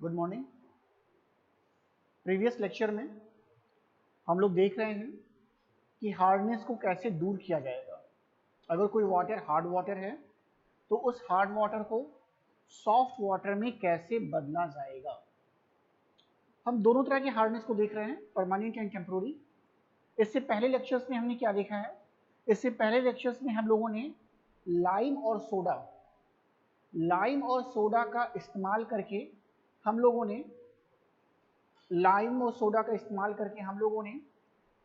Good morning. Previous lecture में हम लोग देख रहे हैं कि हार्डनेस को कैसे दूर किया जाएगा। अगर कोई वाटर हार्ड वाटर है तो उस हार्ड वाटर को सॉफ्ट वाटर में कैसे बदला जाएगा। हम दोनों तरह के हार्डनेस को देख रहे हैं, परमानेंट एंड टेम्पोररी। इससे पहले लेक्चर्स में हमने क्या देखा है? इससे पहले लेक्चर्स में हम लोगों ने लाइम और सोडा का इस्तेमाल करके हम लोगों ने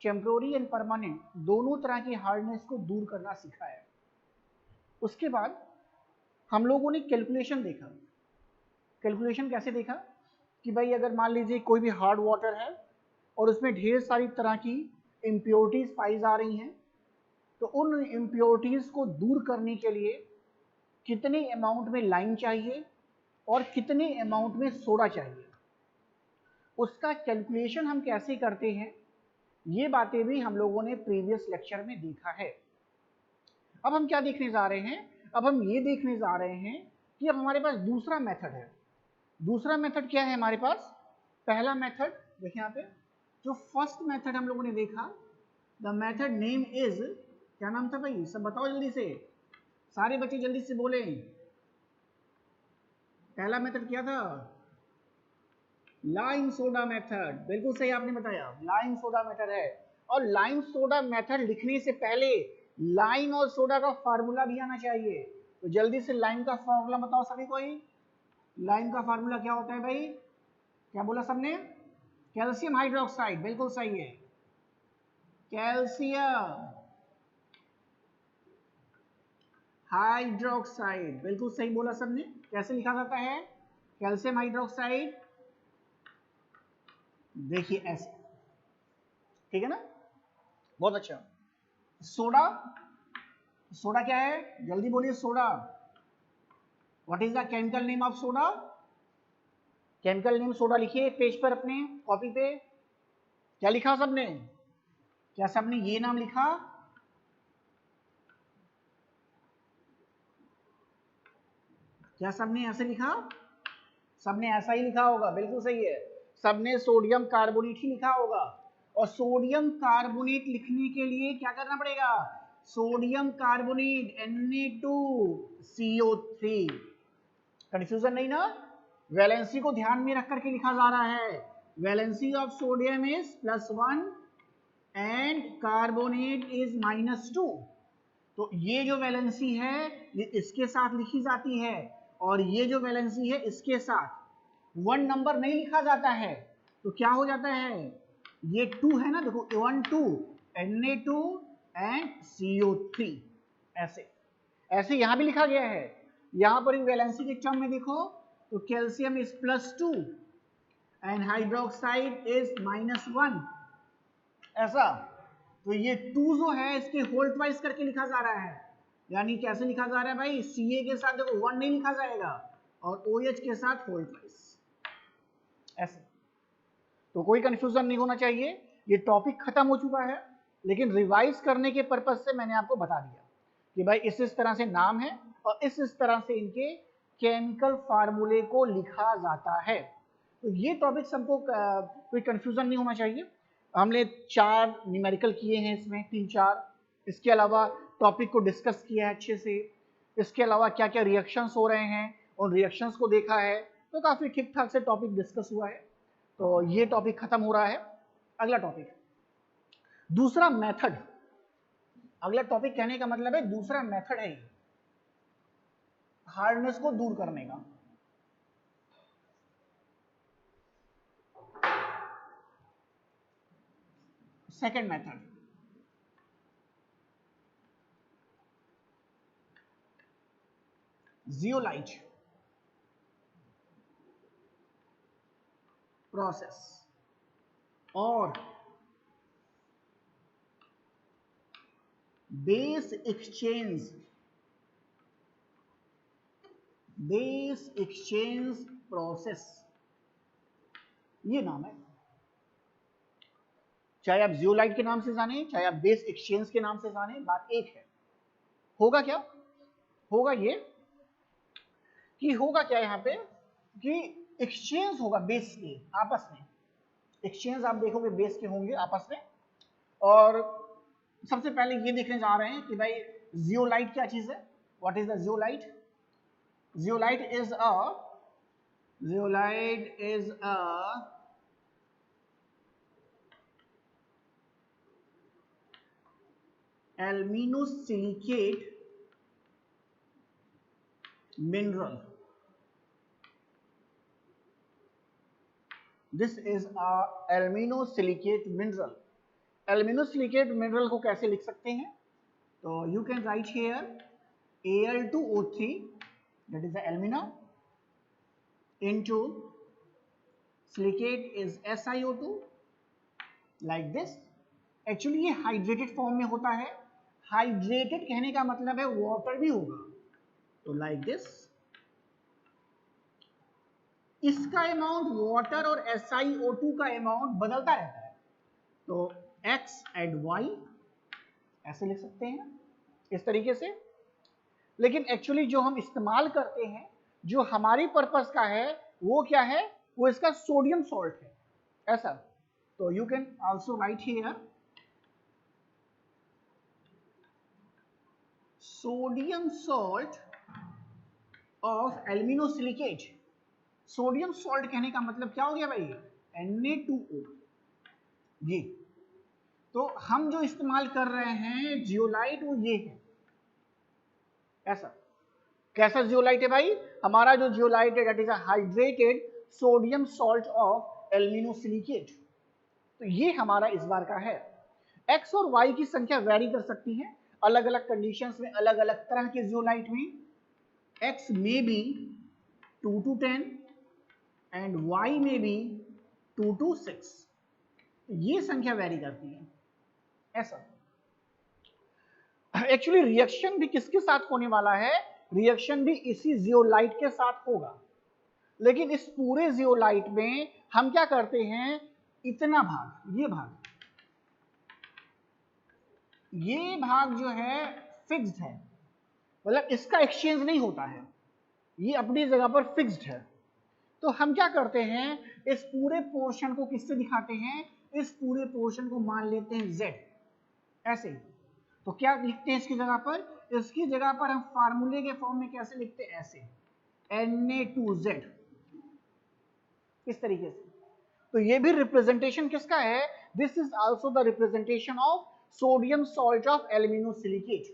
टेम्पोररी एंड परमानेंट दोनों तरह की हार्डनेस को दूर करना सीखा है। उसके बाद हम लोगों ने कैलकुलेशन देखा। कैलकुलेशन कैसे देखा कि भाई अगर मान लीजिए कोई भी हार्ड वाटर है और उसमें ढेर सारी तरह की इम्प्योरिटीज पाई जा रही हैं, तो उन इम्प्योरिटीज को दूर करने के लिए कितने अमाउंट में लाइम चाहिए और कितने अमाउंट में सोडा चाहिए, उसका कैलकुलेशन हम कैसे करते हैं, ये बातें भी हम लोगों ने प्रीवियस लेक्चर में देखा है। अब हम क्या देखने जा रहे हैं? अब हम ये देखने जा रहे हैं कि अब हमारे पास दूसरा मेथड है। दूसरा मेथड क्या है हमारे पास? पहला मेथड देखिए यहाँ पे, जो फर्स्ट मेथड हम लोगों ने देखा, द मेथड नेम इज, क्या नाम था भाई? सब बताओ जल्दी से, सारे बच्चे जल्दी से बोले। पहला मेथड क्या था? Lime soda method. बिल्कुल सही आपने बताया, लाइम सोडा मेथड है। और लाइम सोडा मेथड लिखने से पहले लाइम और सोडा का फार्मूला भी आना चाहिए। तो जल्दी से लाइम का फार्मूला बताओ सभी कोई। लाइम का फार्मूला क्या होता है भाई? क्या बोला सबने? Calcium hydroxide. बिल्कुल सही है, कैल्शियम हाइड्रोक्साइड। बिल्कुल सही बोला सबने। कैसे लिखा जाता है कैल्शियम हाइड्रोक्साइड? देखिए ऐसे, ठीक है ना? बहुत अच्छा। सोडा क्या है? जल्दी बोलिए soda. What is the chemical name of soda? Chemical name soda लिखिए पेज पर अपने कॉपी पे। क्या लिखा सबने? क्या सबने ये नाम लिखा? क्या सबने ऐसे लिखा? सबने ऐसा ही लिखा होगा, बिल्कुल सही है। सबने सोडियम कार्बोनेट ही लिखा होगा। और सोडियम कार्बोनेट लिखने के लिए क्या करना पड़ेगा? Sodium carbonate Na2CO3। कंफ्यूजन नहीं ना? वैलेंसी को ध्यान में रख करके लिखा जा रहा है। Valency of sodium is +1 and carbonate is -2। तो ये जो वैलेंसी है ये इसके साथ लिखी जाती है, और ये जो वैलेंसी है इसके साथ 1 नंबर नहीं लिखा जाता है। तो क्या हो जाता है? ये 2 है ना, देखो 1 2 Na2 एंड CO3। ऐसे ऐसे यहां भी लिखा गया है। यहां पर वैलेंसी के टर्म में देखो तो calcium is +2 and hydroxide is -1। ऐसा, तो ये 2 जो है इसके होल ट्वाइस करके लिखा जा रहा है। यानी कैसे लिखा जा रहा है भाई? Ca के साथ देखो 1 नहीं लिखा जाएगा और OH के साथ होल ट्वाइस। ऐसे तो कोई कंफ्यूजन नहीं होना चाहिए। ये टॉपिक खत्म हो चुका है, लेकिन रिवाइज करने के पर्पज से मैंने आपको बता दिया कि भाई इस तरह से नाम है और इस तरह से इनके केमिकल फार्मूले को लिखा जाता है। तो ये टॉपिक हमको कोई कंफ्यूजन नहीं होना चाहिए। हमने 4 न्यूमेरिकल किए हैं इसमें, 3-4। इसके अलावा टॉपिक को डिस्कस किया है अच्छे से। इसके अलावा क्या क्या रिएक्शंस हो रहे हैं उन रिएक्शंस को देखा है। तो काफ़ी ठीक ठाक से टॉपिक डिस्कस हुआ है। तो ये टॉपिक खत्म हो रहा है। अगला टॉपिक, दूसरा मेथड। अगला टॉपिक कहने का मतलब है दूसरा मेथड है हार्डनेस को दूर करने का। सेकंड मेथड, जियोलाइट प्रोसेस और बेस एक्सचेंज प्रोसेस, ये नाम है। चाहे आप जियोलाइट के नाम से जाने, चाहे आप बेस एक्सचेंज के नाम से जाने, बात एक है। होगा क्या? होगा ये कि होगा क्या यहाँ पे कि एक्सचेंज होगा बेस के आपस में, एक्सचेंज आप देखोगे बेस के होंगे आपस में। और सबसे पहले ये देखने जा रहे हैं कि भाई जियोलाइट क्या चीज है, what is the zeolite. Zeolite is a alumino-silicate mineral. This is a alumino-silicate mineral. alumino-silicate mineral को कैसे लिख सकते हैं, तो you can write here Al2O3, that is the alumina, into silicate is SiO2, like this. Actually ये hydrated form में होता है, हाइड्रेटेड कहने का मतलब है वाटर भी होगा, तो लाइक दिस। इसका अमाउंट वाटर और SiO2 का अमाउंट बदलता रहता है, तो X एंड Y ऐसे लिख सकते हैं इस तरीके से। लेकिन एक्चुअली जो हम इस्तेमाल करते हैं, जो हमारी पर्पस का है, वो क्या है, वो इसका सोडियम सॉल्ट है, ऐसा। तो you can also write here sodium salt of aluminosilicate. Sodium salt कहने का मतलब क्या हो गया भाई, Na2O। ये तो हम जो इस्तेमाल कर रहे हैं जियोलाइट, वो ये है, ऐसा। कैसा जियोलाइट है भाई, हमारा जो जियोलाइट है that is a hydrated sodium salt of aluminosilicate. तो ये हमारा इस बार का है। एक्स और वाई की संख्या वेरी कर सकती है अलग अलग कंडीशंस में, अलग अलग तरह के जियोलाइट में। एक्स में बी 2 to 10 एंड वाई में बी 2 to 6, ये संख्या वेरी करती है, ऐसा। एक्चुअली रिएक्शन भी किसके साथ होने वाला है, रिएक्शन भी इसी जियोलाइट के साथ होगा। लेकिन इस पूरे जियोलाइट में हम क्या करते हैं, इतना भाग, ये भाग जो है फिक्स्ड है, मतलब इसका एक्सचेंज नहीं होता है, ये अपनी जगह पर फिक्स्ड है। तो हम क्या करते हैं, इस पूरे पोर्शन को किससे दिखाते हैं, इस पूरे पोर्शन को मान लेते हैं Z, ऐसे। तो क्या लिखते हैं इसकी जगह पर, इसकी जगह पर हम फार्मूले के फॉर्म में कैसे लिखते हैं, ऐसे Na2Z, इस तरीके से। तो ये भी रिप्रेजेंटेशन किसका है, this is also the representation of sodium salt of aluminosilicate.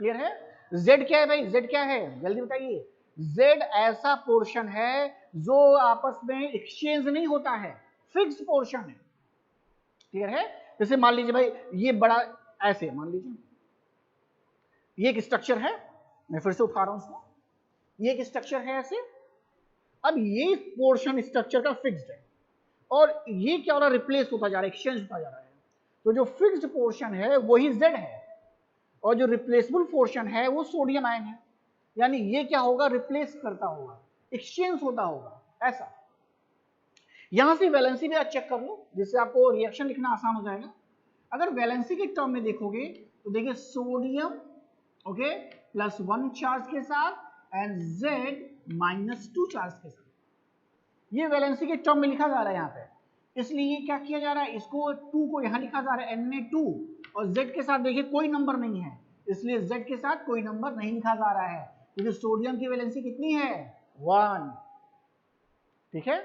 Clear है। Z क्या है भाई, Z क्या है, जल्दी बताइए। Z ऐसा पोर्शन है जो आपस में एक्सचेंज नहीं होता है, फिक्स्ड पोर्शन है। क्लियर है। जैसे मान लीजिए भाई ये बड़ा, ऐसे मान लीजिए ये एक स्ट्रक्चर है, मैं फिर से उठा रहा हूं उसको, ये एक स्ट्रक्चर है ऐसे। अब ये पोर्शन स्ट्रक्चर का फिक्स्ड है और ये क्या हो रहा है, रिप्लेस होता जा रहा है, एक्सचेंज होता जा रहा है। तो जो फिक्स्ड पोर्शन है वही Z है और जो रिप्लेसेबल पोर्शन है वो सोडियम आयन है, यानी ये क्या होगा, रिप्लेस करता होगा, एक्सचेंज होता होगा, ऐसा। यहां से वैलेंसी भी आप चेक कर लो, जिससे आपको रिएक्शन लिखना आसान हो जाएगा। अगर वैलेंसी के टर्म में देखोगे तो देखिए सोडियम ओके +1 चार्ज के साथ एंड Z -2 चार्ज के साथ, ये वैलेंसी के टर्म में लिखा जा रहा है यहाँ पे। इसलिए क्या किया जा रहा है, इसको 2 को यहाँ लिखा जा रहा है Na2 और Z के साथ देखिए कोई नंबर नहीं है, इसलिए Z के साथ कोई नंबर नहीं लिखा जा रहा है, क्योंकि सोडियम की वैलेंसी कितनी है, 1। ठीक है।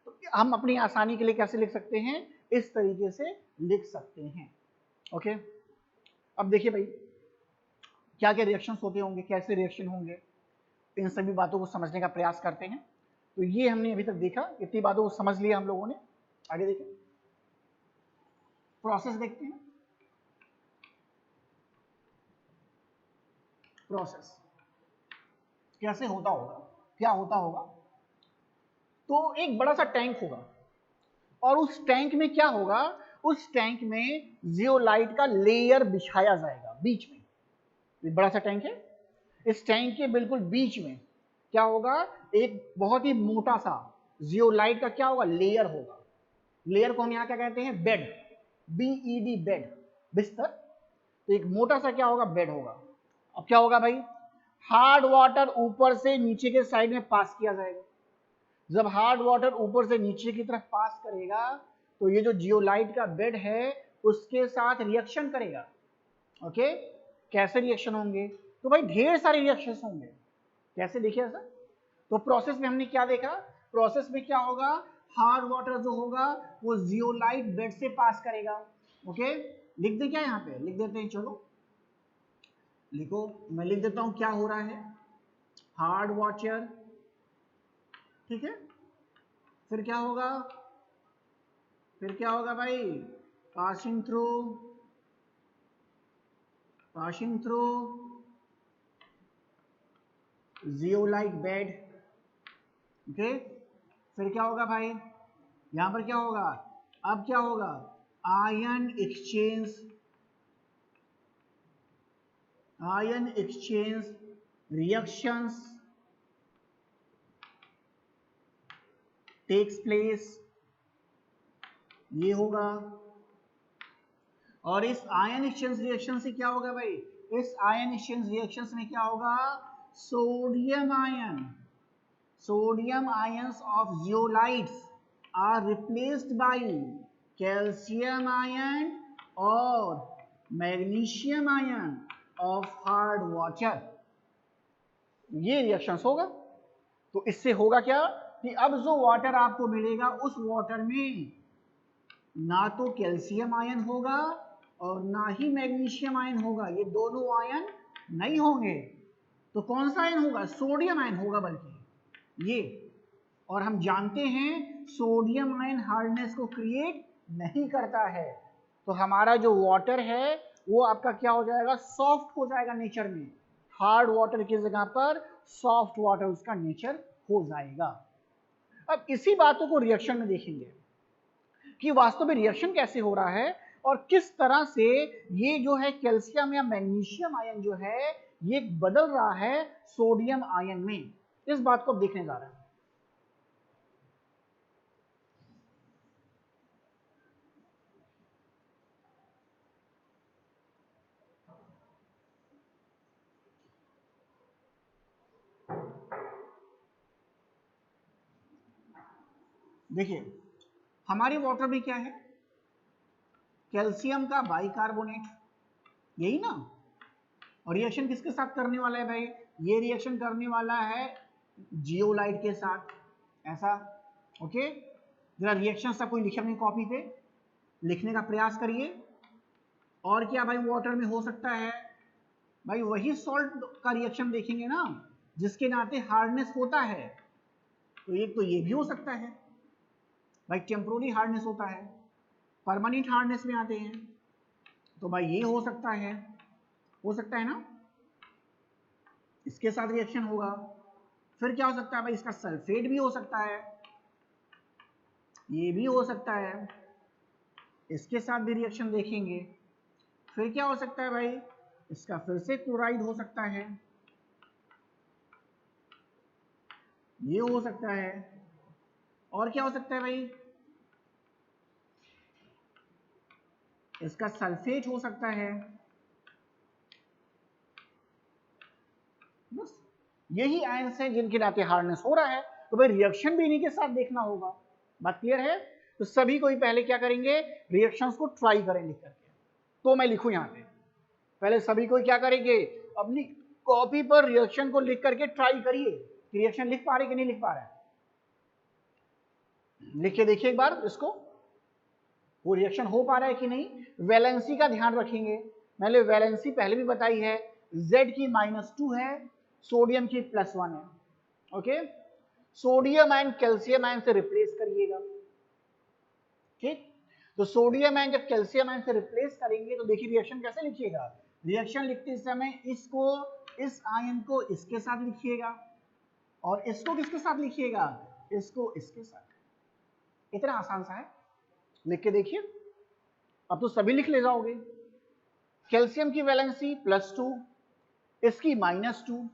तो हम अपनी आसानी के लिए कैसे लिख सकते हैं, इस तरीके से लिख सकते हैं। ओके। अब देखिए भाई क्या क्या रिएक्शंस होते होंगे, कैसे रिएक्शन होंगे, इन सभी बातों को समझने का प्रयास करते हैं। तो ये हमने अभी तक देखा, इतनी बातों को समझ लिया हम लोगों ने। आगे देखें, प्रोसेस देखते हैं। प्रोसेस कैसे होता होगा, क्या होता होगा, तो एक बड़ा सा टैंक होगा और उस टैंक में क्या होगा, उस टैंक में जियोलाइट का लेयर बिछाया जाएगा बीच में। ये बड़ा सा टैंक है, इस टैंक के बिल्कुल बीच में क्या होगा, एक बहुत ही मोटा सा जियोलाइट का क्या होगा, लेयर होगा। लेयर को हम यहाँ क्या कहते हैं, बेड, BED, बेड, बिस्तर। तो एक मोटा सा क्या होगा, बेड होगा। अब क्या होगा भाई, हार्ड वाटर ऊपर से नीचे के साइड में पास किया जाएगा, जब हार्ड वाटर ऊपर से नीचे की तरफ पास करेगा तो ये जो जियोलाइट का बेड है उसके साथ रिएक्शन करेगा। ओके, कैसे रिएक्शन होंगे? तो भाई ढेर सारे रिएक्शंस होंगे। कैसे देखिए ऐसा? तो प्रोसेस में हमने क्या देखा? प्रोसेस में क्या होगा? हार्ड वाटर जो होगा वो जियोलाइट बेड से पास करेगा। ओके, लिख दे क्या? यहाँ पे लिख देते हैं, चलो लिखो, मैं लिख देता हूं क्या हो रहा है। हार्ड वाटर, ठीक है, फिर क्या होगा? फिर क्या होगा भाई? Passing through zeolite bed. Okay, फिर क्या होगा भाई? यहां पर क्या होगा? अब क्या होगा? Ion exchange reactions takes place, ये होगा। और इस आयन एक्सचेंज रिएक्शन से क्या होगा भाई? इस आयन एक्सचेंज रिएक्शन में क्या होगा? Sodium ions of zeolites are replaced by calcium ion और magnesium ion of hard water। ये रिएक्शंस होगा। तो इससे होगा क्या कि अब जो वाटर आपको मिलेगा उस वाटर में ना तो कैल्शियम आयन होगा और ना ही मैग्नीशियम आयन होगा, ये दोनों आयन नहीं होंगे। तो कौन सा आयन होगा? सोडियम आयन होगा बल्कि ये। और हम जानते हैं सोडियम आयन हार्डनेस को क्रिएट नहीं करता है, तो हमारा जो वाटर है वो आपका क्या हो जाएगा? सॉफ्ट हो जाएगा नेचर में। हार्ड वाटर की जगह पर सॉफ्ट वाटर उसका नेचर हो जाएगा। अब इसी बातों को रिएक्शन में देखेंगे कि वास्तव में रिएक्शन कैसे हो रहा है और किस तरह से ये जो है कैल्शियम या मैग्नीशियम आयन जो है ये बदल रहा है सोडियम आयन में। इस बात को अब देखने जा रहे हैं। देखिए हमारे वाटर में क्या है? कैल्शियम का बाइकार्बोनेट, यही ना। और रिएक्शन किसके साथ करने वाला है भाई? ये रिएक्शन करने वाला है जियोलाइट के साथ, ऐसा। ओके, जरा रिएक्शन सब कोई लिखे अपनी कॉपी पे, लिखने का प्रयास करिए। और क्या भाई वाटर में हो सकता है? भाई वही सॉल्ट का रिएक्शन देखेंगे ना जिसके नाते हार्डनेस होता है। तो एक तो ये भी हो सकता है भाई, टेम्पोररी हार्डनेस होता है, परमानेंट हार्डनेस में आते हैं। तो भाई ये हो सकता है ना, इसके साथ रिएक्शन होगा। फिर क्या हो सकता है भाई? इसका सल्फेट भी हो सकता है, ये भी हो सकता है, इसके साथ भी रिएक्शन देखेंगे। फिर क्या हो सकता है भाई? इसका फिर से क्लोराइड हो सकता है, ये हो सकता है। और क्या हो सकता है भाई? इसका सल्फेट हो सकता है। बस यही आयंस हैं जिनके नाते हार्डनेस हो रहा है। तो भाई रिएक्शन भी इन्हीं के साथ देखना होगा। बात क्लियर है? तो सभी को ही पहले क्या करेंगे? रिएक्शंस को ट्राई करें लिख करके। तो मैं लिखूं यहां पे, पहले सभी को क्या करेंगे? अपनी कॉपी पर रिएक्शन को लिख करके ट्राई करिए कि रिएक्शन लिख पा रहे कि नहीं लिख पा रहे हैं। लिख के देखिए एक बार इसको, वो रिएक्शन हो पा रहा है कि नहीं। वैलेंसी का ध्यान रखेंगे, मैंने वैलेंसी पहले भी बताई है, Z की -2 है, सोडियम की +1 है। Okay, sodium ion calcium ion से रिप्लेस करिएगा। ठीक, तो सोडियम आयन जब कैल्शियम आयन से रिप्लेस करेंगे तो देखिए रिएक्शन कैसे लिखिएगा। रिएक्शन लिखते समय इसको, इस आयन को इसके साथ लिखिएगा और इसको किसके साथ लिखिएगा? इसको इसके साथ। इतना आसान सा है, लिख के देखिए। अब तो सभी लिख ले जाओगे। कैल्शियम की वैलेंसी +2, इसकी -2।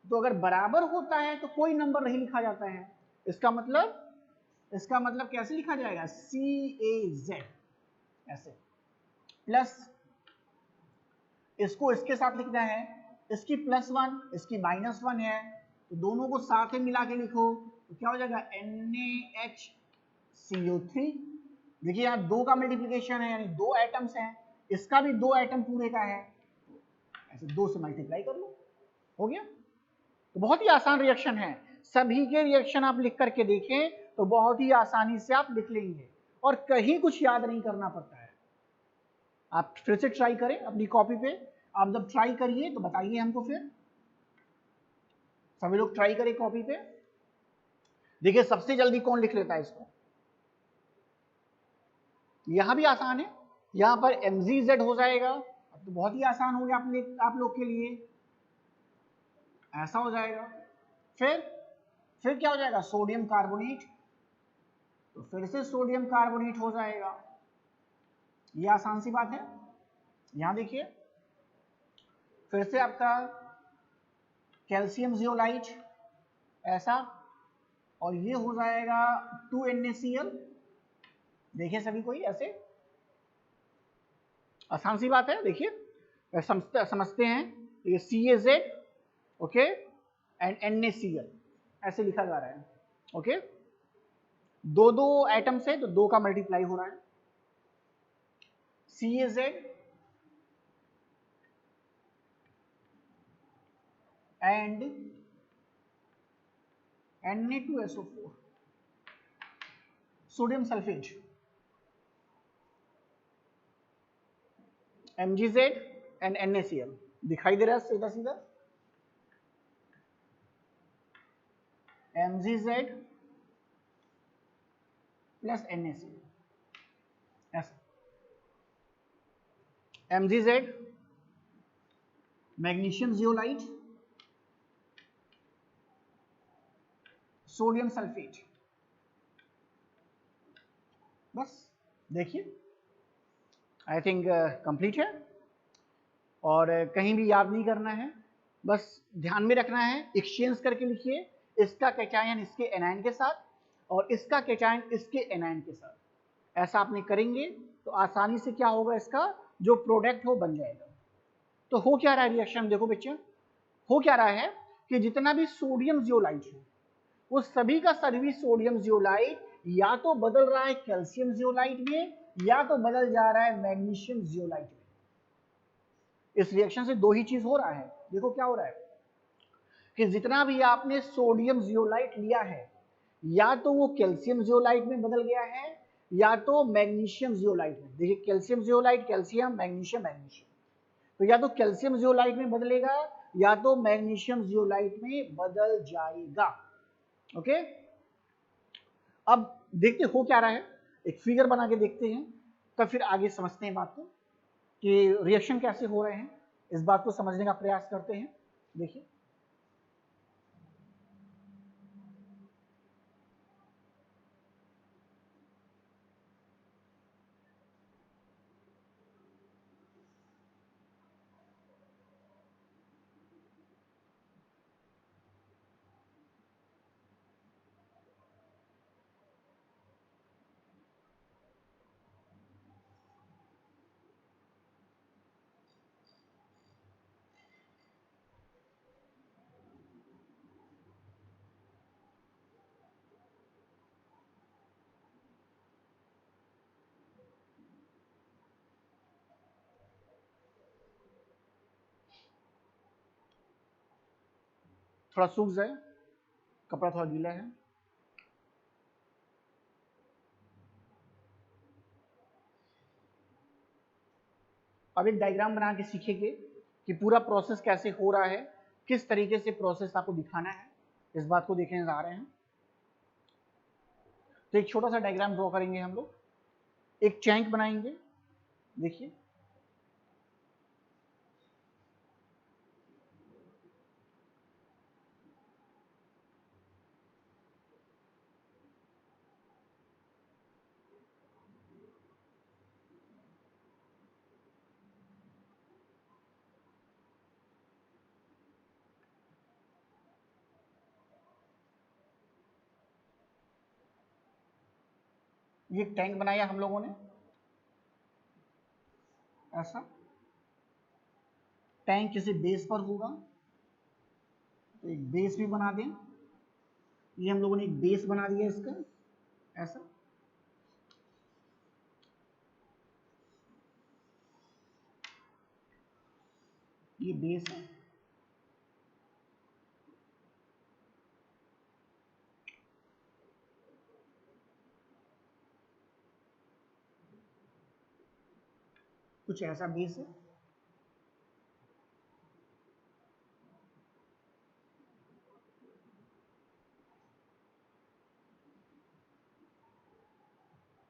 तो अगर बराबर होता है तो कोई नंबर नहीं लिखा जाता है। इसका मतलब कैसे लिखा जाएगा? CaZ ऐसे, प्लस इसको इसके साथ लिखना है, इसकी +1 इसकी -1 है, तो दोनों को साथ में मिला के लिखो तो क्या हो जाएगा NaHCO3। देखिए यहाँ 2 का मल्टीप्लीकेशन है यानी 2 एटम्स हैं, इसका भी 2 एटम पूरे का है, ऐसे 2 से मल्टीप्लाई कर लो, हो गया। तो बहुत ही आसान रिएक्शन है, सभी के रिएक्शन आप लिख करके देखें तो बहुत ही आसानी से आप लिख लेंगे और कहीं कुछ याद नहीं करना पड़ता है। आप फिर से ट्राई करें अपनी कॉपी पे, आप जब ट्राई करिए तो बताइए हमको, फिर सभी लोग ट्राई करें कॉपी पे। देखिए सबसे जल्दी कौन लिख लेता है इसको, यहां भी आसान है, यहां पर MgZ हो जाएगा, अब तो बहुत ही आसान हो गया आप लोग के लिए, ऐसा हो जाएगा। फिर क्या हो जाएगा, सोडियम कार्बोनेट, तो फिर से सोडियम कार्बोनेट हो जाएगा, ये आसान सी बात है। यहां देखिए फिर से आपका कैल्शियम जियोलाइट ऐसा, और ये हो जाएगा 2NaCl। देखिए सभी कोई ऐसे, आसान सी बात है। देखिए समझते हैं, ये CaZ ओके एंड NaCl ऐसे लिखा जा रहा है, ओके। 2 एटम से तो 2 का मल्टीप्लाई हो रहा है, CaZ and Na2SO4 sodium sulphate, MgZ and NaCl दिखाई दे रहा है सीधा सीधा, MgZ प्लस NaCl ऐसा, MgZ magnesium zeolite sodium sulphate, बस देखिए आई थिंक कंप्लीट है। और कहीं भी याद नहीं करना है, बस ध्यान में रखना है, एक्सचेंज करके लिखिए, इसका कैटायन इसके एनायन के साथ और इसका कैटायन इसके एनायन के साथ, ऐसा आपने करेंगे तो आसानी से क्या होगा, इसका जो प्रोडक्ट हो बन जाएगा। तो हो क्या रहा है रिएक्शन, देखो बच्चे, हो क्या रहा है कि जितना भी सोडियम जियोलाइट है वो सभी का सभी सोडियम जियोलाइट या तो बदल रहा है कैल्शियम जियोलाइट में या तो बदल जा रहा है मैग्नीशियम जियोलाइट में। इस रिएक्शन से 2 ही चीज हो रहा है, देखो क्या हो रहा है कि जितना भी आपने सोडियम जियोलाइट लिया है या तो वो कैल्शियम जियोलाइट में बदल गया है या तो मैग्नीशियम जियोलाइट में। देखिए calcium zeolite calcium, magnesium magnesium, तो या तो कैल्शियम जियोलाइट में बदलेगा या तो मैग्नीशियम जियोलाइट में बदल जाएगा, ओके। अब देखते हो क्या रहा है, एक फिगर बना के देखते हैं, तब फिर आगे समझते हैं बात को कि रिएक्शन कैसे हो रहे हैं, इस बात को समझने का प्रयास करते हैं। देखिए थोड़ा सूख जाए, कपड़ा थोड़ा गीला है। अब एक डायग्राम बना के सीखेंगे कि पूरा प्रोसेस कैसे हो रहा है, किस तरीके से प्रोसेस आपको दिखाना है, इस बात को देखने जा रहे हैं। तो एक छोटा सा डायग्राम ड्रॉ करेंगे हम लोग, एक टैंक बनाएंगे, देखिए ये टैंक बनाया हम लोगों ने ऐसा, टैंक किसी बेस पर होगा, तो एक बेस भी बना दें। ये हम लोगों ने एक बेस बना दिया इसका, ऐसा। ये बेस है। कुछ ऐसा बेस है।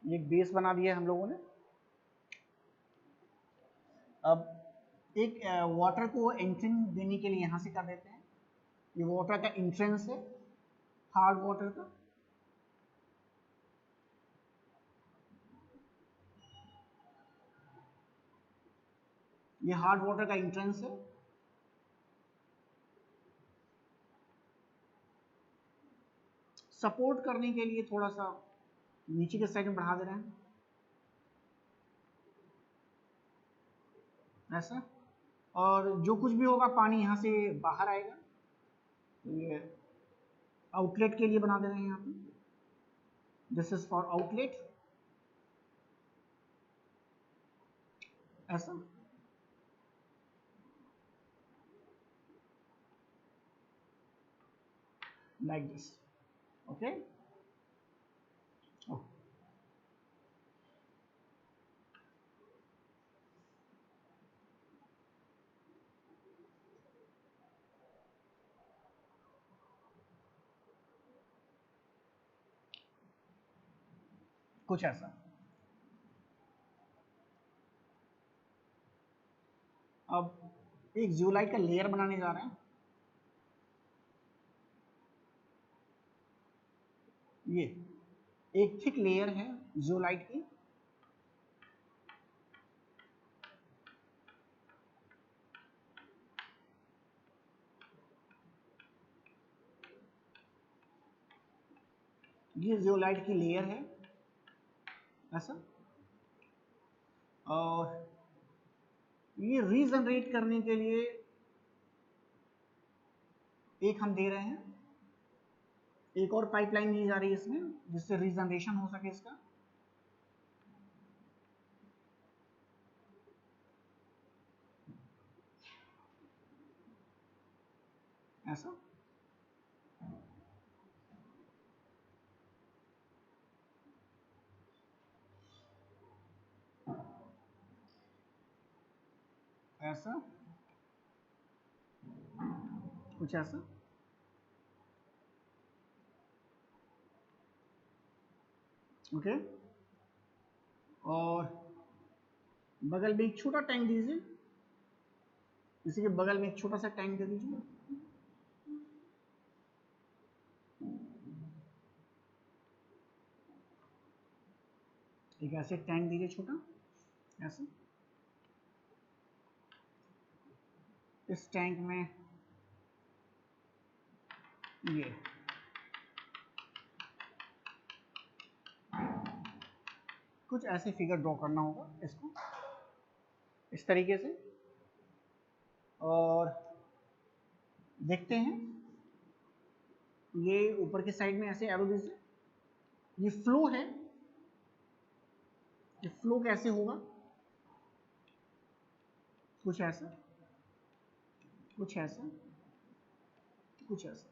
ये एक बेस बना दिया हम लोगों ने। अब एक वाटर को एंट्रेंस देने के लिए यहां से कर देते हैं। ये वाटर का एंट्रेंस है, हार्ड वाटर का। ये हार्ड वाटर का एंट्रेंस है। सपोर्ट करने के लिए थोड़ा सा नीचे के साइड में बढ़ा दे रहे हैं, ऐसा। और जो कुछ भी होगा पानी यहाँ से बाहर आएगा। तो ये आउटलेट के लिए बना दे रहे हैं यहाँ पे, दिस इज फॉर आउटलेट, ऐसा। Like this, okay. कुछ ऐसा। अब एक जियोलाइट का लेयर बनाने जा रहे हैं। ये एक थिक लेयर है जियोलाइट की। ये जियोलाइट की लेयर है, ऐसा। और ये रीजनरेट करने के लिए एक हम दे रहे हैं, एक और पाइपलाइन दी जा रही है इसमें, जिससे रीजनरेशन हो सके इसका, ऐसा। ऐसा, कुछ ऐसा। ओके। और बगल में एक छोटा टैंक दीजिए, इसी के बगल में एक छोटा सा टैंक दे दीजिए। एक ऐसे टैंक दीजिए छोटा, ऐसे। इस टैंक में ये कुछ ऐसे फिगर ड्रॉ करना होगा इसको, इस तरीके से। और देखते हैं, ये ऊपर की साइड में ऐसे एरो दीजिए। ये फ्लो है, ये फ्लो कैसे होगा, कुछ ऐसा, कुछ ऐसा, कुछ ऐसा।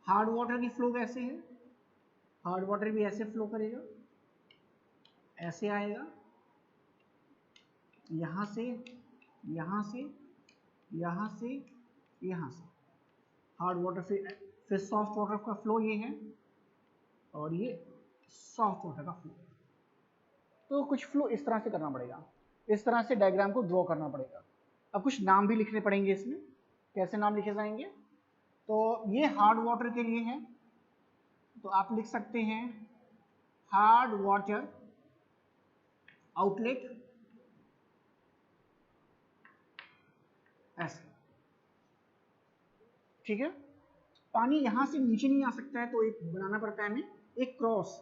हार्ड वाटर की फ्लो कैसे है, हार्ड वाटर भी ऐसे फ्लो करेगा, ऐसे आएगा, यहां से, यहां से, यहां से, यहां से। हार्ड वाटर फिर सॉफ्ट वाटर का फ्लो ये है, और ये सॉफ्ट वाटर का फ्लो। तो कुछ फ्लो इस तरह से करना पड़ेगा, इस तरह से डायग्राम को ड्रॉ करना पड़ेगा। अब कुछ नाम भी लिखने पड़ेंगे इसमें। कैसे नाम लिखे जाएंगे, तो ये हार्ड वाटर के लिए है, तो आप लिख सकते हैं हार्ड वाटर आउटलेट, ऐसे, ठीक है। पानी यहां से नीचे नहीं आ सकता है, तो एक बनाना पड़ता है हमें एक क्रॉस,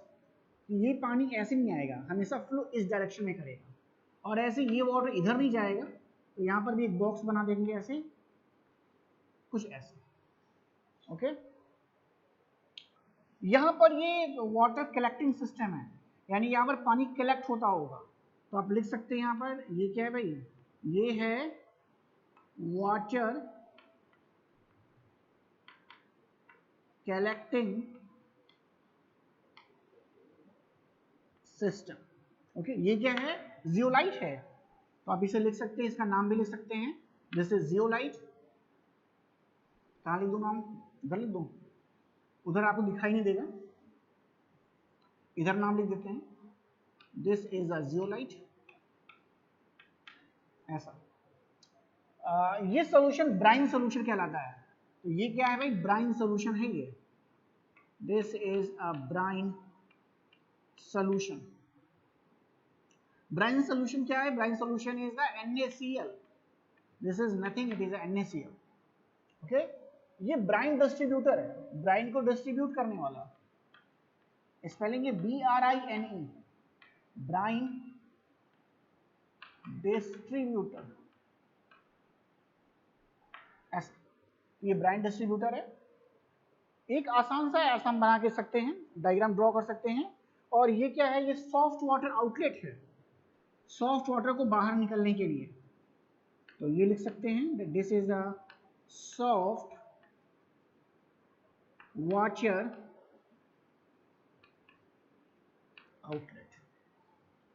ये पानी ऐसे नहीं आएगा, हमेशा फ्लो इस डायरेक्शन में करेगा। और ऐसे ये वाटर इधर नहीं जाएगा, तो यहां पर भी एक बॉक्स बना देंगे ऐसे, कुछ ऐसे, ओके। यहां पर ये वाटर कलेक्टिंग सिस्टम है, यानी यहां पर पानी कलेक्ट होता होगा, तो आप लिख सकते हैं यहां पर ये क्या है भाई, ये है वाटर कलेक्टिंग सिस्टम। ओके, ये क्या है, जियोलाइट है, तो आप इसे लिख सकते हैं, इसका नाम भी लिख सकते हैं, जैसे जियोलाइट। कहाँ लिख दूं नाम, इधर लिख दूं, उधर आपको दिखाई नहीं देगा, इधर नाम लिख देते हैं, दिस इज अ जियोलाइट, ऐसा। ये सोल्यूशन ब्राइन सोल्यूशन कहलाता है, तो ये क्या है भाई, ब्राइन सोल्यूशन है ये, this is a brine solution. Brine solution क्या है, brine solution is the NaCl, this is nothing, it is NaCl। Okay, ये ब्राइन डिस्ट्रीब्यूटर है, ब्राइन को डिस्ट्रीब्यूट करने वाला, स्पेलिंग है BRINE, ब्राइन डिस्ट्रीब्यूटर, ऐसा, ये ब्राइन डिस्ट्रीब्यूटर है। एक आसान सा ऐसा हम बना के सकते हैं, डायग्राम ड्रॉ कर सकते हैं, और ये क्या है, ये सॉफ्ट वाटर आउटलेट है, सॉफ्ट वाटर को बाहर निकलने के लिए, तो ये लिख सकते हैं, this is a soft water outlet.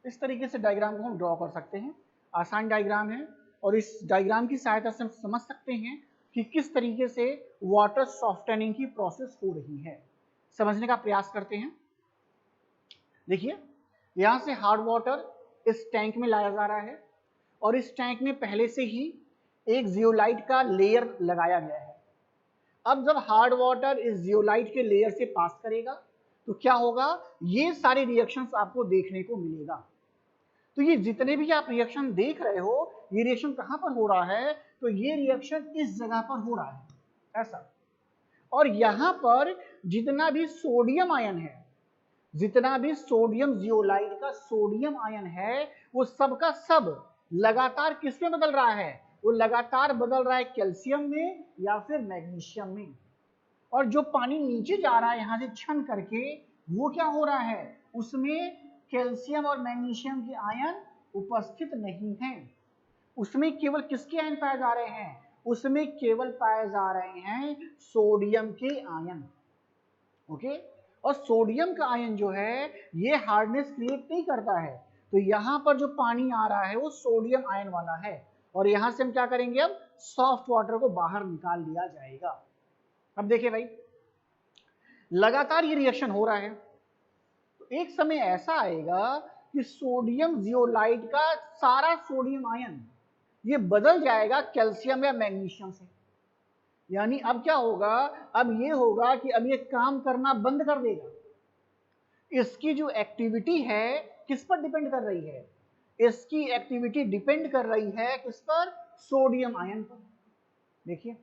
इस तरीके से डायग्राम को हम ड्रॉ कर सकते हैं, आसान डायग्राम है, और इस डायग्राम की सहायता से हम समझ सकते हैं कि किस तरीके से वाटर सॉफ्टनिंग की प्रोसेस हो रही है। समझने का प्रयास करते हैं। देखिए, यहां से हार्ड वाटर इस टैंक में लाया जा रहा है, और इस टैंक में पहले से ही एक जियोलाइट का लेयर लगाया गया है। अब जब हार्ड वाटर इस जियोलाइट के लेयर से पास करेगा तो क्या होगा, ये सारे रिएक्शंस आपको देखने को मिलेगा। तो ये जितने भी आप रिएक्शन देख रहे हो, ये रिएक्शन कहां पर हो रहा है, तो ये रिएक्शन इस जगह पर हो रहा है, ऐसा। और यहां पर जितना भी सोडियम आयन है, जितना भी सोडियम जियोलाइट का सोडियम आयन है, वो सब का सब लगातार किस में बदल रहा है, वो लगातार बदल रहा है कैल्शियम में या फिर मैग्नीशियम में। और जो पानी नीचे जा रहा है यहां से छन करके, वो क्या हो रहा है, उसमें कैल्शियम और मैग्नीशियम के आयन उपस्थित नहीं है, उसमें केवल किसके आयन पाए जा रहे हैं, उसमें केवल पाए जा रहे हैं सोडियम के आयन। ओके, और सोडियम का आयन जो है ये हार्डनेस क्रिएट नहीं करता है, तो यहां पर जो पानी आ रहा है वो सोडियम आयन वाला है, और यहां से हम क्या करेंगे, अब सॉफ्ट वाटर को बाहर निकाल लिया जाएगा। अब देखिए भाई, लगातार ये रिएक्शन हो रहा है, तो एक समय ऐसा आएगा कि सोडियम जियोलाइट का सारा सोडियम आयन ये बदल जाएगा कैल्शियम या मैग्नीशियम से। यानी अब क्या होगा, अब ये होगा कि अब ये काम करना बंद कर देगा। इसकी जो एक्टिविटी है किस पर डिपेंड कर रही है, इसकी एक्टिविटी डिपेंड कर रही है किस पर, सोडियम आयन पर। देखिए,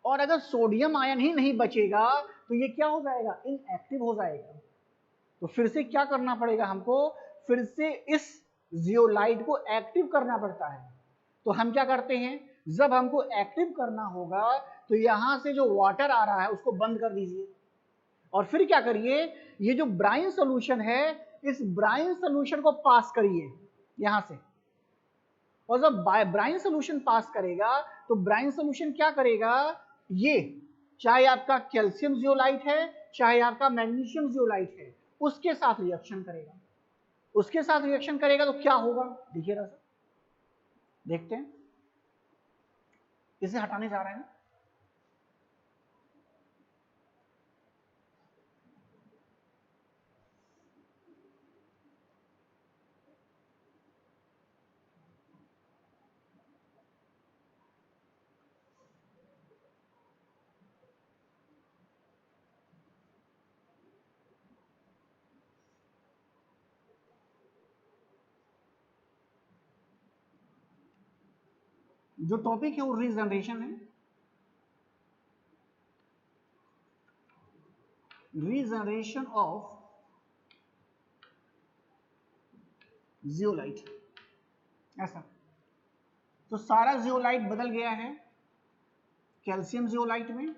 और अगर सोडियम आयन ही नहीं बचेगा तो ये क्या हो जाएगा, इनएक्टिव हो जाएगा। तो फिर से क्या करना पड़ेगा हमको, फिर से इस जियोलाइट को एक्टिव करना पड़ता है। तो हम क्या करते हैं, जब हमको एक्टिव करना होगा तो यहां से जो वाटर आ रहा है उसको बंद कर दीजिए, और फिर क्या करिए, ये जो ब्राइन सोल्यूशन है इस ब्राइन सोल्यूशन को पास करिए यहां से, और जब ब्राइन सोल्यूशन पास करेगा तो ब्राइन सोल्यूशन क्या करेगा, ये चाहे आपका कैल्शियम जियोलाइट है चाहे आपका मैग्नीशियम जियोलाइट है, उसके साथ रिएक्शन करेगा, उसके साथ रिएक्शन करेगा तो क्या होगा, देखिए जरा, देखते हैं। इसे हटाने जा रहे हैं, जो टॉपिक है वो रीजनरेशन है, रीजनरेशन ऑफ जियोलाइट, ऐसा। तो सारा जियोलाइट बदल गया है कैल्शियम जियोलाइट में,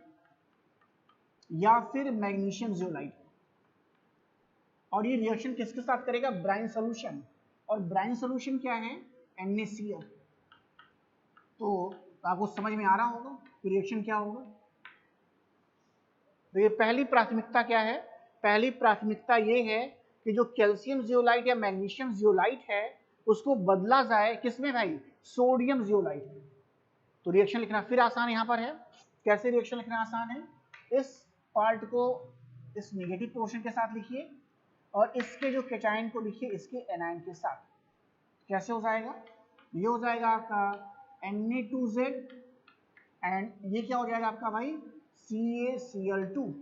या फिर मैग्नीशियम जियोलाइट। और ये रिएक्शन किसके साथ करेगा? Brine solution. और ब्राइन सोल्यूशन क्या है? NaCl। तो आपको समझ में आ रहा होगा कि रिएक्शन क्या होगा। तो ये पहली प्राथमिकता क्या है? पहली प्राथमिकता ये है कि जो कैल्शियम जियोलाइट या मैग्नीशियम जियोलाइट है उसको बदला जाए किसमें भाई? सोडियम जियोलाइट में। तो रिएक्शन लिखना फिर आसान यहाँ पर है। कैसे रिएक्शन लिखना आसान है? इस पार्ट को इस नेगेटिव पोर्शन के साथ लिखिए और इसके जो कैटायन को लिखिए इसके एनायन के साथ। कैसे हो जाएगा? ये हो जाएगा आपका Na2Z एंड ये क्या हो जाएगा आपका भाई? CaCl2।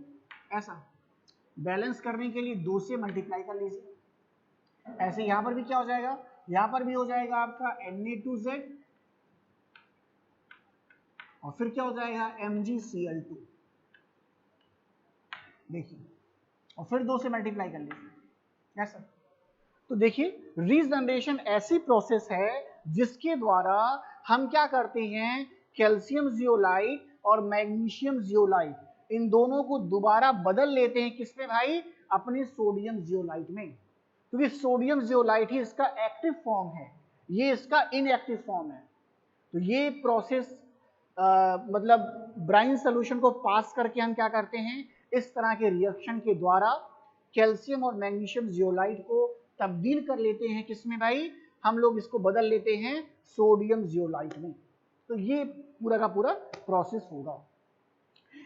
ऐसा बैलेंस करने के लिए 2 से मल्टीप्लाई कर लीजिए। ऐसे यहां पर भी क्या हो जाएगा? यहां पर भी हो जाएगा आपका Na2Z और फिर क्या हो जाएगा? MgCl2। देखिए, और फिर 2 से मल्टीप्लाई कर लीजिए। ऐसा तो देखिए, रीजनरेशन ऐसी प्रोसेस है जिसके द्वारा हम क्या करते हैं? कैल्शियम जियोलाइट और मैग्नीशियम जियोलाइट इन दोनों को दोबारा बदल लेते हैं किसमें भाई? अपने सोडियम जियोलाइट में। क्योंकि सोडियम जियोलाइट ही इसका एक्टिव फॉर्म है, ये इसका इनएक्टिव फॉर्म है। तो ये प्रोसेस मतलब ब्राइन सोल्यूशन को पास करके हम क्या करते हैं? इस तरह के रिएक्शन के द्वारा कैल्शियम और मैग्नीशियम जियोलाइट को तब्दील कर लेते हैं किसमें भाई? हम लोग इसको बदल लेते हैं सोडियम जियोलाइट में। तो ये पूरा का पूरा प्रोसेस होगा।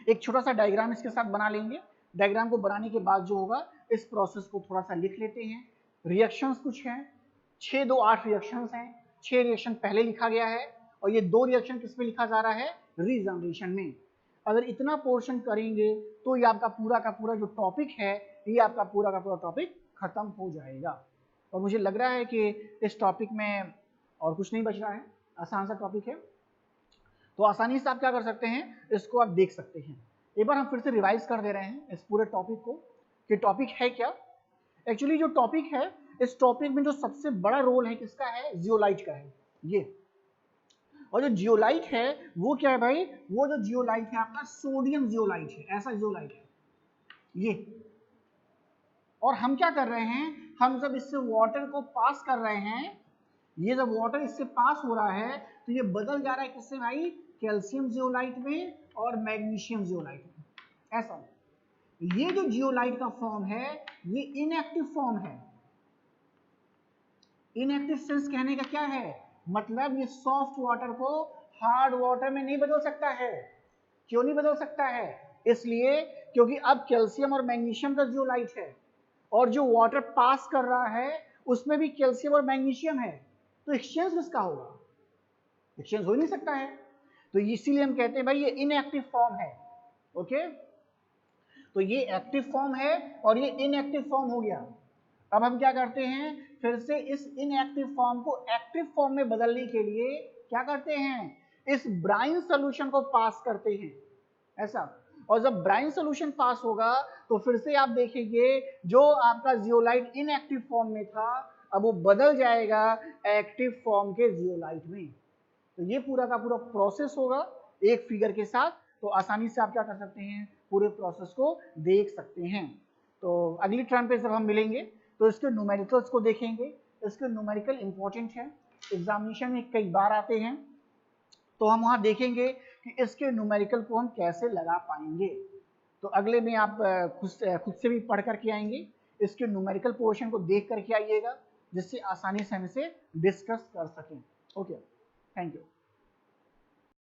एक छोटा सा डायग्राम इसके साथ बना लेंगे। डायग्राम को बनाने के बाद जो होगा इस प्रोसेस को थोड़ा सा लिख लेते हैं। रिएक्शंस कुछ हैं, 6 2 8 रिएक्शंस हैं। 6 रिएक्शन पहले लिखा गया है और ये 2 रिएक्शन किस में लिखा जा रहा है? रीजनरेशन में। अगर इतना पोर्शन करेंगे तो ये आपका पूरा का पूरा जो टॉपिक है ये आपका पूरा का पूरा टॉपिक खत्म हो जाएगा। और मुझे लग रहा है कि इस टॉपिक में और कुछ नहीं बच रहा है, आसान सा टॉपिक है। तो आसानी से आप क्या कर सकते हैं? इसको आप देख सकते हैं। एक बार हम फिर से रिवाइज कर दे रहे हैं इस पूरे टॉपिक को कि टॉपिक है क्या। एक्चुअली जो टॉपिक है, इस टॉपिक में जो सबसे बड़ा रोल है किसका है? जियोलाइट का है ये। और जो जियोलाइट है वो क्या है भाई? वो जो जियोलाइट है आपका सोडियम जियोलाइट है। ऐसा जियोलाइट है ये। और हम क्या कर रहे हैं? हम जब इससे वाटर को पास कर रहे हैं, ये जब वाटर इससे पास हो रहा है तो ये बदल जा रहा है किससे भाई? कैल्शियम जियोलाइट में और मैग्नीशियम जियोलाइट में। ऐसा ये जो जियोलाइट का फॉर्म है ये इनएक्टिव फॉर्म है। इनएक्टिव सेंस कहने का क्या है? मतलब ये सॉफ्ट वाटर को हार्ड वाटर में नहीं बदल सकता है। क्यों नहीं बदल सकता है? इसलिए क्योंकि अब कैल्शियम और मैग्नीशियम का जियोलाइट है और जो वाटर पास कर रहा है उसमें भी कैल्शियम और मैग्नीशियम है। तो एक्सचेंज किसका होगा? एक्सचेंज हो ही नहीं सकता है। तो इसीलिए हम कहते हैं भाई ये इनएक्टिव फॉर्म है। ओके, तो ये एक्टिव फॉर्म है और ये इनएक्टिव फॉर्म हो गया। अब हम क्या करते हैं? फिर से इस इनएक्टिव फॉर्म को एक्टिव फॉर्म में बदलने के लिए क्या करते हैं? इस ब्राइन सोल्यूशन को पास करते हैं। ऐसा, और जब ब्राइन सोल्यूशन पास होगा तो फिर से आप देखेंगे जो आपका जियोलाइट इनएक्टिव फॉर्म में था अब वो बदल जाएगा एक्टिव फॉर्म के जियोलाइट में। तो ये पूरा का पूरा प्रोसेस होगा एक फिगर के साथ। तो आसानी से आप क्या कर सकते हैं? पूरे प्रोसेस को देख सकते हैं। तो अगली टर्म पे जब हम मिलेंगे तो इसके न्यूमेरिकल्स को देखेंगे। इसके न्यूमेरिकल इंपॉर्टेंट है, एग्जामिनेशन में कई बार आते हैं। तो हम वहां देखेंगे कि इसके न्यूमेरिकल को हम कैसे लगा पाएंगे। तो अगले में आप खुद से भी पढ़ करके आएंगे, इसके न्यूमेरिकल पोर्शन को देख करके आइएगा जिससे आसानी से हम इसे डिस्कस कर सकें। Okay, thank you.